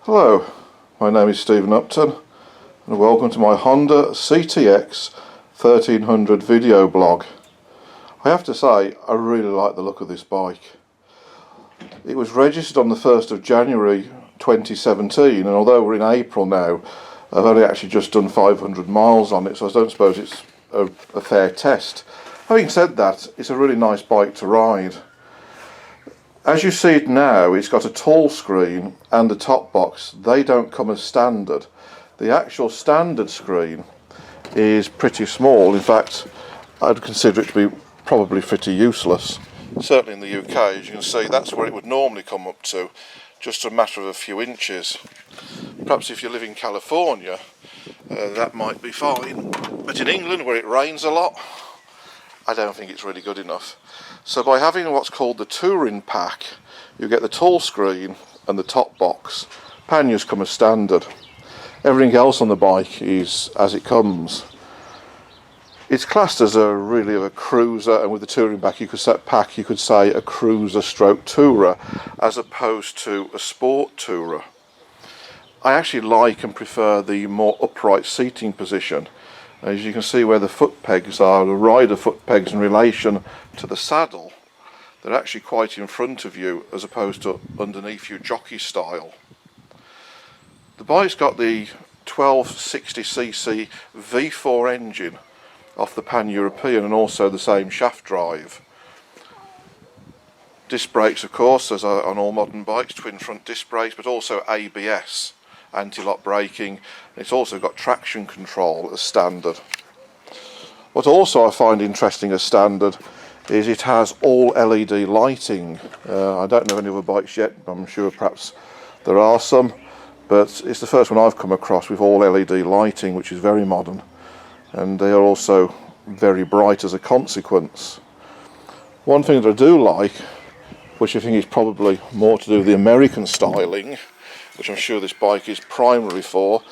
Hello, my name is Stephen Upton and welcome to my Honda CTX 1300 video blog. I have to say, I really like the look of this bike. It was registered on the 1st of January 2017, and although we're in April now, I've only actually just done 500 miles on it, so I don't suppose it's a fair test. Having said that, it's a really nice bike to ride. As you see it now, it's got a tall screen and a top box. They don't come as standard. The actual standard screen is pretty small. In fact, I'd consider it to be probably pretty useless. Certainly in the UK, as you can see, that's where it would normally come up to, just a matter of a few inches. Perhaps if you live in California, that might be fine. But in England, where it rains a lot, I don't think it's really good enough. So by having what's called the touring pack, you get the tall screen and the top box. Panniers come as standard. Everything else on the bike is as it comes. It's classed as really a cruiser, and with the touring pack you could say a cruiser stroke tourer, as opposed to a sport tourer. I actually like and prefer the more upright seating position. As you can see where the foot pegs are, the rider foot pegs in relation to the saddle, they're actually quite in front of you as opposed to underneath you, jockey style. The bike's got the 1260cc V4 engine off the Pan-European, and also the same shaft drive. Disc brakes, of course, as on all modern bikes, twin front disc brakes, but also ABS. Anti-lock braking. It's also got traction control as standard. What also I find interesting as standard is it has all LED lighting. I don't know any other bikes yet, I'm sure perhaps there are some, but it's the first one I've come across with all LED lighting, which is very modern, and they are also very bright as a consequence. One thing that I do like, which I think is probably more to do with the American styling, which I'm sure this bike is primarily for,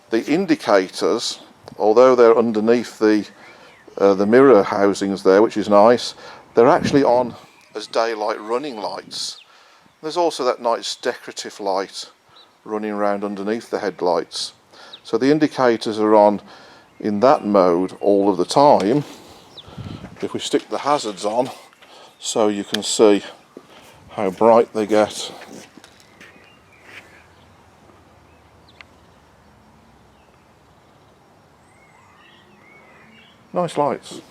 the indicators, although they're underneath the mirror housings there, which is nice, they're actually on as daylight running lights. There's also that nice decorative light running around underneath the headlights. So the indicators are on in that mode all of the time. If we stick the hazards on, so you can see how bright they get. Nice lights.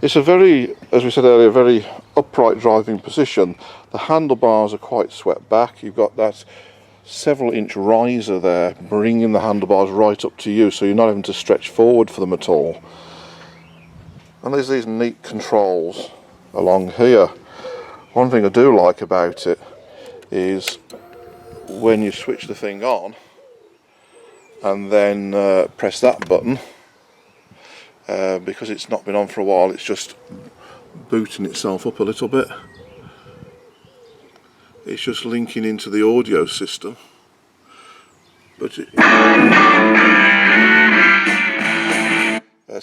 It's a very, as we said earlier, very upright driving position. The handlebars are quite swept back. You've got that several inch riser there, bringing the handlebars right up to you, so you're not having to stretch forward for them at all. And there's these neat controls along here. One thing I do like about it is when you switch the thing on and then press that button, because it's not been on for a while, it's just booting itself up a little bit. It's just linking into the audio system, but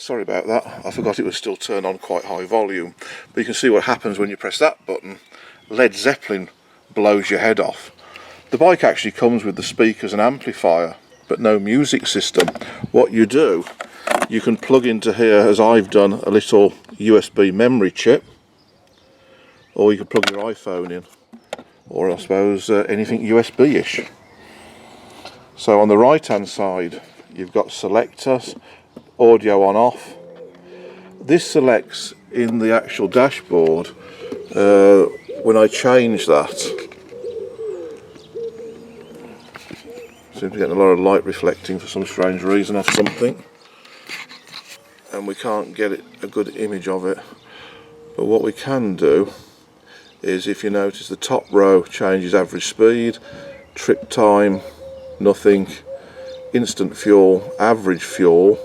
sorry about that, I forgot it was still turned on quite high volume, but you can see what happens when you press that button. Led Zeppelin blows your head off. The bike actually comes with the speakers and amplifier, but no music system. What you do, you can plug into here, as I've done, a little USB memory chip, or you can plug your iPhone in, or I suppose anything USB-ish. So on the right hand side you've got selectors, audio on off. This selects in the actual dashboard. When I change that, seem to get a lot of light reflecting for some strange reason off something, and we can't get a good image of it. But what we can do is, if you notice, the top row changes average speed, trip time, nothing, instant fuel, average fuel,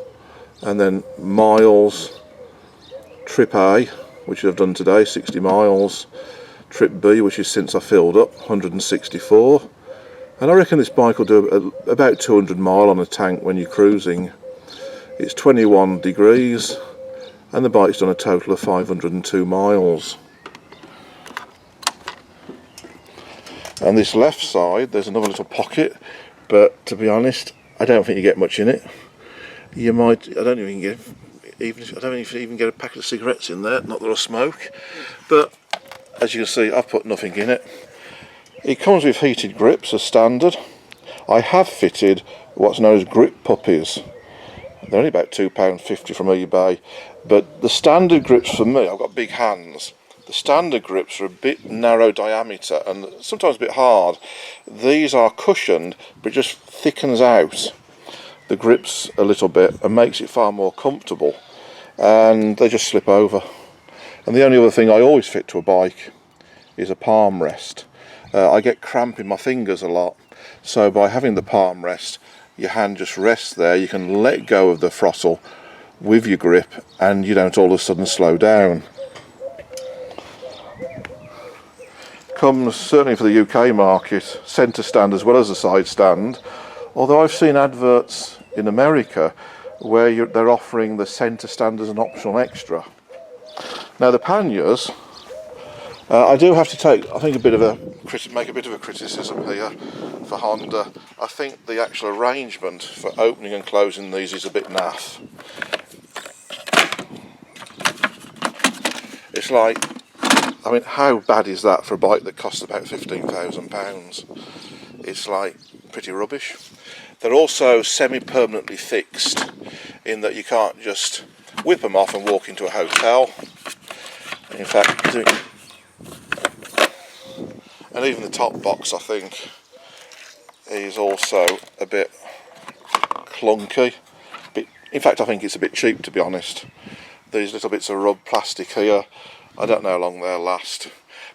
and then miles, trip A, which I've done today, 60 miles, trip B, which is since I filled up, 164, and I reckon this bike will do about 200 mile on a tank when you're cruising. It's 21 degrees, and the bike's done a total of 502 miles. And this left side, there's another little pocket, but to be honest, I don't think you get much in it. You might, I don't even get a packet of cigarettes in there, not that I smoke, but as you can see, I've put nothing in it. It comes with heated grips as standard. I have fitted what's known as grip puppies. They're only about £2.50 from eBay, but the standard grips for me, I've got big hands. The standard grips are a bit narrow diameter and sometimes a bit hard. These are cushioned, but it just thickens out the grips a little bit and makes it far more comfortable. And they just slip over. And the only other thing I always fit to a bike is a palm rest. I get cramp in my fingers a lot, so by having the palm rest, your hand just rests there. You can let go of the throttle with your grip and you don't all of a sudden slow down. Comes certainly for the UK market, centre stand as well as a side stand, although I've seen adverts in America where they're offering the centre stand as an optional extra. Now the panniers, I do have to make a bit of a criticism here for Honda. I think the actual arrangement for opening and closing these is a bit naff. It's like, I mean, how bad is that for a bike that costs about £15,000? It's like pretty rubbish. They're also semi-permanently fixed in that you can't just whip them off and walk into a hotel. In fact, and even the top box, I think, is also a bit clunky. In fact, I think it's a bit cheap, to be honest. These little bits of rub plastic here, I don't know how long they'll last.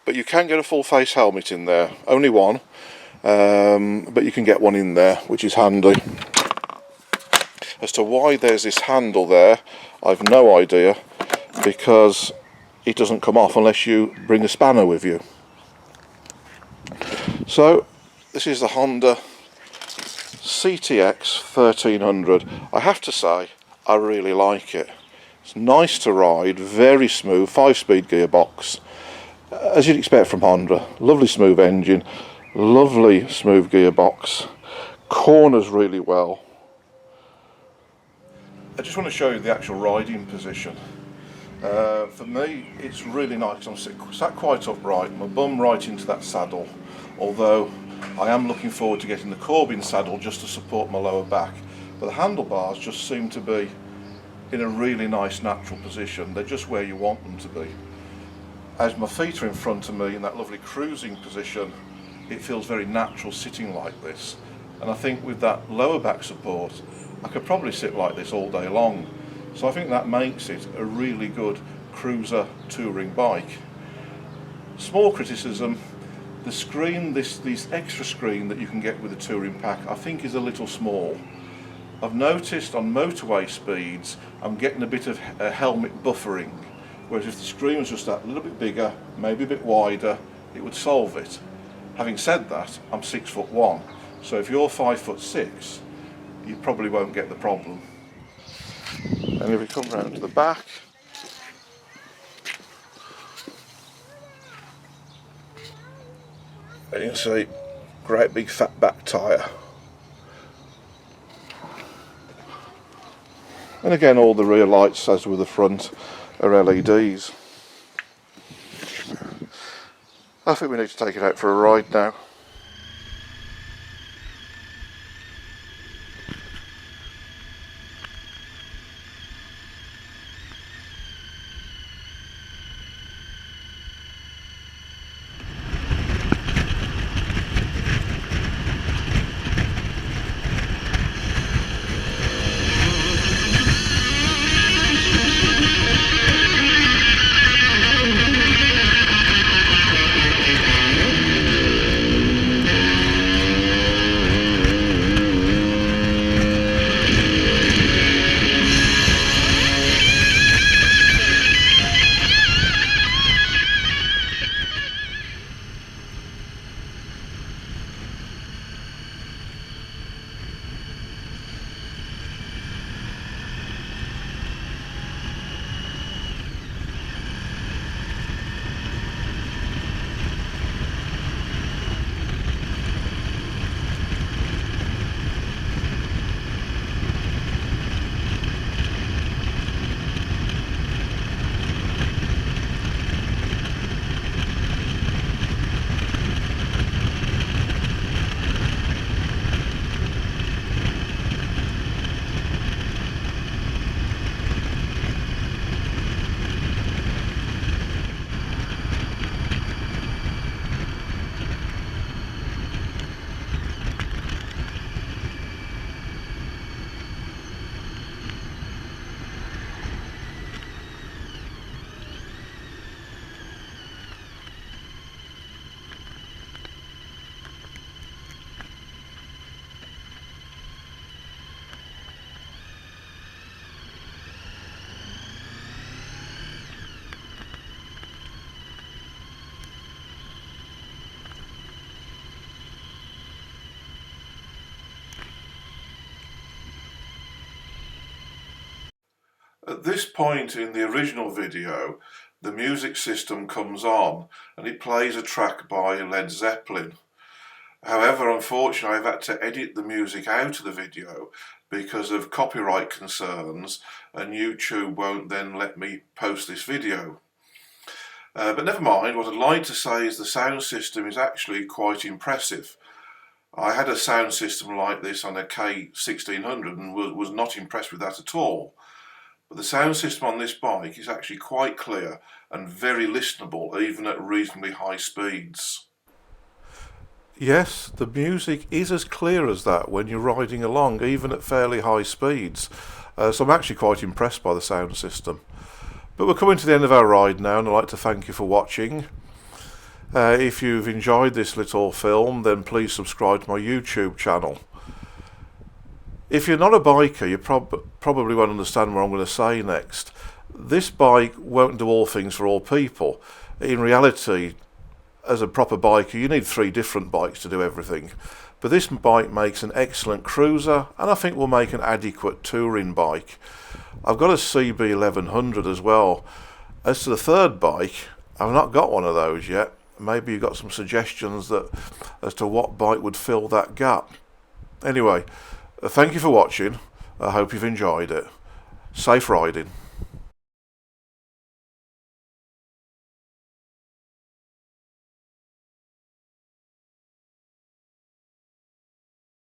But you can get a full face helmet in there, only one, but you can get one in there, which is handy. As to why there's this handle there, I've no idea, because it doesn't come off unless you bring a spanner with you. So this is the Honda CTX 1300. I have to say, I really like it. It's nice to ride, very smooth, 5-speed gearbox, as you'd expect from Honda. Lovely smooth engine, lovely smooth gearbox, corners really well. I just want to show you the actual riding position. For me, it's really nice. I'm sat quite upright, my bum right into that saddle, although I am looking forward to getting the Corbin saddle just to support my lower back. But the handlebars just seem to be in a really nice natural position. They're just where you want them to be. As my feet are in front of me in that lovely cruising position, it feels very natural sitting like this. And I think with that lower back support, I could probably sit like this all day long. So I think that makes it a really good cruiser touring bike. Small criticism, the screen, this extra screen that you can get with the touring pack, I think is a little small. I've noticed on motorway speeds I'm getting a bit of helmet buffering, whereas if the screen was just that little bit bigger, maybe a bit wider, it would solve it. Having said that, I'm 6'1", so if you're 5'6", you probably won't get the problem. And if we come round to the back, you can see great big fat back tyre. And again, all the rear lights, as with the front, are LEDs. I think we need to take it out for a ride now. At this point in the original video, the music system comes on and it plays a track by Led Zeppelin. However, unfortunately, I've had to edit the music out of the video because of copyright concerns, and YouTube won't then let me post this video. But never mind, what I'd like to say is the sound system is actually quite impressive. I had a sound system like this on a K1600 and was not impressed with that at all. But the sound system on this bike is actually quite clear and very listenable, even at reasonably high speeds. Yes, the music is as clear as that when you're riding along, even at fairly high speeds. So I'm actually quite impressed by the sound system. But we're coming to the end of our ride now, and I'd like to thank you for watching. If you've enjoyed this little film, then please subscribe to my YouTube channel. If you're not a biker, you probably won't understand what I'm going to say next. This bike won't do all things for all people. In reality, as a proper biker, you need 3 different bikes to do everything. But this bike makes an excellent cruiser, and I think will make an adequate touring bike. I've got a CB1100 as well. As to the third bike, I've not got one of those yet. Maybe you've got some suggestions as to what bike would fill that gap. Anyway, thank you for watching. I hope you've enjoyed it. Safe riding.